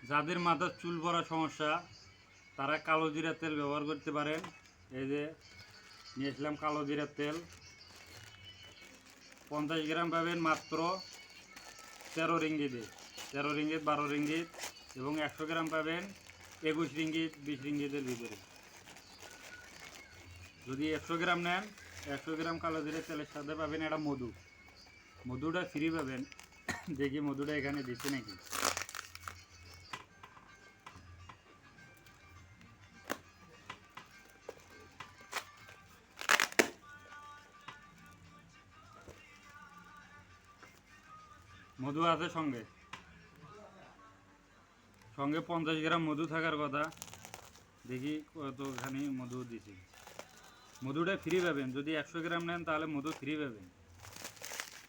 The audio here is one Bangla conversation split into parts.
যাদের মাথার চুল পড়া সমস্যা তারা কালো জিরার তেল ব্যবহার করতে পারেন। এই যে নিয়েছিলাম কালো জিরার তেল, 50 গ্রাম পাবেন মাত্র 13 রিঙ্গিতে, 13 রিঙ্গিত 12 রিঙ্গিত, এবং 100 গ্রাম পাবেন 21 রিঙ্গিত 20 রিঙ্গিতের ভিতরে। যদি 100 গ্রাম নেন, 100 গ্রাম কালো জিরার তেলের সাথে পাবেন একটা মধু, মধুটা ফ্রি পাবেন। দেখি মধুটা এখানে দিচ্ছে নাকি। মধু আছে সঙ্গে, সঙ্গে 50 গ্রাম মধু থাকার কথা। দেখি কতখানি মধু দিছি। মধুটা ফ্রি পাবেন, যদি 100 গ্রাম নেন তাহলে মধু ফ্রি পাবেন,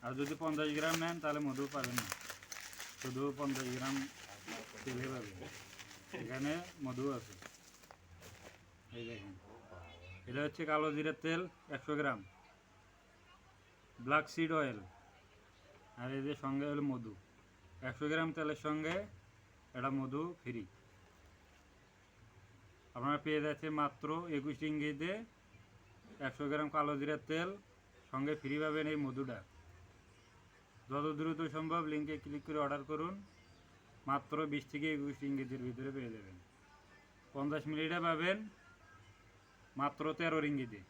আর যদি 50 গ্রাম নেন তাহলে মধু পাবেন না, শুধু 50 গ্রাম তেলে পাবেন। এখানে মধু আছে, এই দেখেন। এটা হচ্ছে কালো জিরার তেল 100 গ্রাম, ব্ল্যাক সিড অয়েল, আর এই যে সঙ্গে হলো মধু। 100 গ্রাম তেলের সঙ্গে এটা মধু ফ্রি আপনারা পেয়ে যাচ্ছে মাত্র 21 রিঙ্গিতে। 100 গ্রাম কালো জিরার তেল সঙ্গে ফ্রি পাবেন এই মধুটা। যত দ্রুত সম্ভব লিঙ্কে ক্লিক করে অর্ডার করুন, মাত্র 20 থেকে 21 রিঙ্গিতের ভিতরে পেয়ে যাবেন। 50 মিলিটা পাবেন মাত্র 13 রিঙ্গিতে।